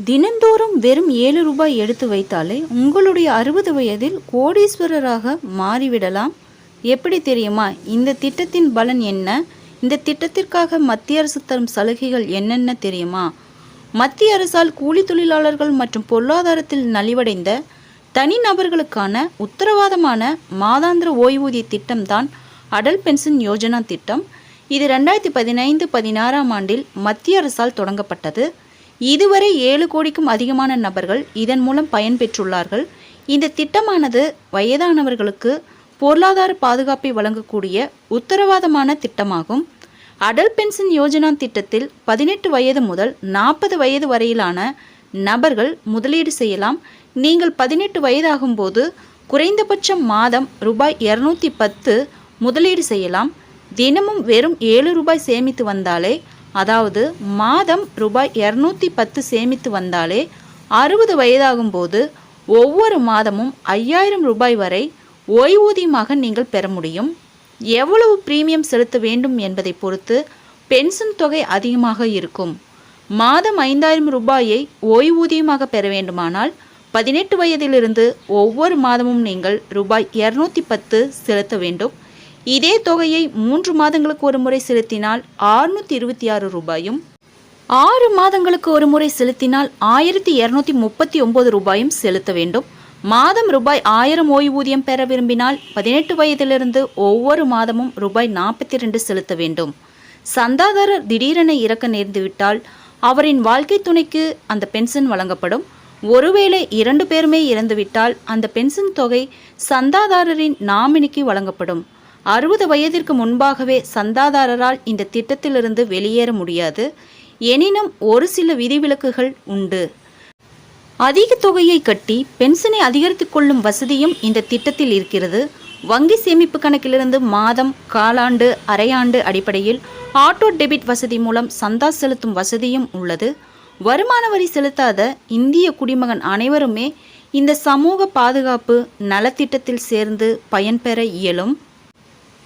தினந்தோறும் வெறும் 7 ரூபாய் எடுத்து வைத்தாலே உங்களுடைய 60 வயதில் கோடீஸ்வரராக மாறிவிடலாம். எப்படி தெரியுமா? இந்த திட்டத்தின் பலன் என்ன? இந்த திட்டத்திற்காக மத்திய அரசு தரும் சலுகைகள் என்னென்ன தெரியுமா? மத்திய அரசால் கூலி தொழிலாளர்கள் மற்றும் பொருளாதாரத்தில் நலிவடைந்த தனிநபர்களுக்கான உத்தரவாதமான மாதாந்திர ஓய்வூதிய திட்டம்தான் அடல் பென்ஷன் யோஜனா திட்டம். இது 2015-16 ஆண்டில் மத்திய அரசால் தொடங்கப்பட்டது. இதுவரை 7 கோடிக்கும் அதிகமான நபர்கள் இதன் மூலம் பயன்பெற்றுள்ளார்கள். இந்த திட்டமானது வயதானவர்களுக்கு பொருளாதார பாதுகாப்பை வழங்கக்கூடிய உத்தரவாதமான திட்டமாகும். அடல் பென்ஷன் யோஜனா திட்டத்தில் 18 வயது முதல் 40 வயது வரையிலான நபர்கள் முதலீடு செய்யலாம். நீங்கள் 18 வயதாகும்போது குறைந்தபட்சம் மாதம் ரூபாய் 210 முதலீடு செய்யலாம். தினமும் வெறும் 7 ரூபாய் சேமித்து வந்தாலே, அதாவது மாதம் ரூபாய் 210 சேமித்து வந்தாலே 60 வயதாகும்போது ஒவ்வொரு மாதமும் 5000 ரூபாய் வரை ஓய்வூதியமாக நீங்கள் பெற முடியும். எவ்வளவு பிரீமியம் செலுத்த வேண்டும் என்பதை பொறுத்து பென்ஷன் தொகை அதிகமாக இருக்கும். மாதம் 5000 ரூபாயை ஓய்வூதியமாக பெற வேண்டுமானால் 18 வயதிலிருந்து ஒவ்வொரு மாதமும் நீங்கள் ரூபாய் 210 செலுத்த வேண்டும். இதே தொகையை 3 மாதங்களுக்கு ஒரு முறை செலுத்தினால் 626 ரூபாயும், 6 மாதங்களுக்கு ஒரு முறை செலுத்தினால் 1239 ரூபாயும் செலுத்த வேண்டும். மாதம் ரூபாய் 1000 ஓய்வூதியம் பெற விரும்பினால் 18 வயதிலிருந்து ஒவ்வொரு மாதமும் ரூபாய் 42 செலுத்த வேண்டும். சந்தாதாரர் திடீரென இறக்க நேர்ந்துவிட்டால் அவரின் வாழ்க்கை துணைக்கு அந்த பென்ஷன் வழங்கப்படும். ஒருவேளை 2 பேருமே இறந்துவிட்டால் அந்த பென்ஷன் தொகை சந்தாதாரரின் நாமினிக்கு வழங்கப்படும். 60 வயதிற்கு முன்பாகவே சந்தாதாரரால் இந்த திட்டத்திலிருந்து வெளியேற முடியாது. எனினும் ஒரு சில விதிவிலக்குகள் உண்டு. அதிக தொகையை கட்டி பென்ஷனை அதிகரித்துக் கொள்ளும் வசதியும் இந்த திட்டத்தில் இருக்கிறது. வங்கி சேமிப்பு கணக்கிலிருந்து மாதம், காலாண்டு, அரையாண்டு அடிப்படையில் ஆட்டோ டெபிட் வசதி மூலம் சந்தா செலுத்தும் வசதியும் உள்ளது. வருமான வரி செலுத்தாத இந்திய குடிமகன் அனைவருமே இந்த சமூக பாதுகாப்பு நலத்திட்டத்தில் சேர்ந்து பயன்பெற இயலும்.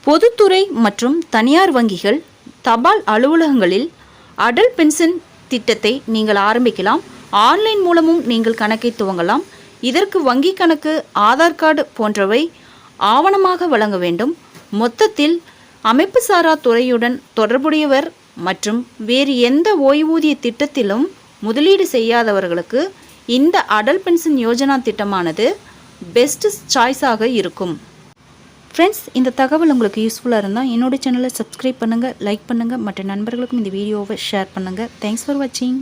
பொதுத்துறை மற்றும் தனியார் வங்கிகள், தபால் அலுவலகங்களில் அடல் பென்ஷன் திட்டத்தை நீங்கள் ஆரம்பிக்கலாம். ஆன்லைன் மூலமும் நீங்கள் கணக்கை துவங்கலாம். இதற்கு வங்கி கணக்கு, ஆதார் கார்டு போன்றவை ஆவணமாக வழங்க வேண்டும். மொத்தத்தில் அமைப்பு சாரா துறையுடன் தொடர்புடையவர் மற்றும் வேறு எந்த ஓய்வூதிய திட்டத்திலும் முதலீடு செய்யாதவர்களுக்கு இந்த அடல் பென்ஷன் யோஜனா திட்டமானது பெஸ்ட் சாய்ஸாக இருக்கும். ஃப்ரெண்ட்ஸ், இந்த தகவல் உங்களுக்கு யூஸ்ஃபுல்லாக இருந்தால் என்னோட சேனலை சப்ஸ்கிரைப் பண்ணுங்கள், லைக் பண்ணுங்கள், மற்ற நண்பர்களுக்கும் இந்த வீடியோவை ஷேர் பண்ணுங்கள். தேங்க்ஸ் ஃபார் வாட்சிங்.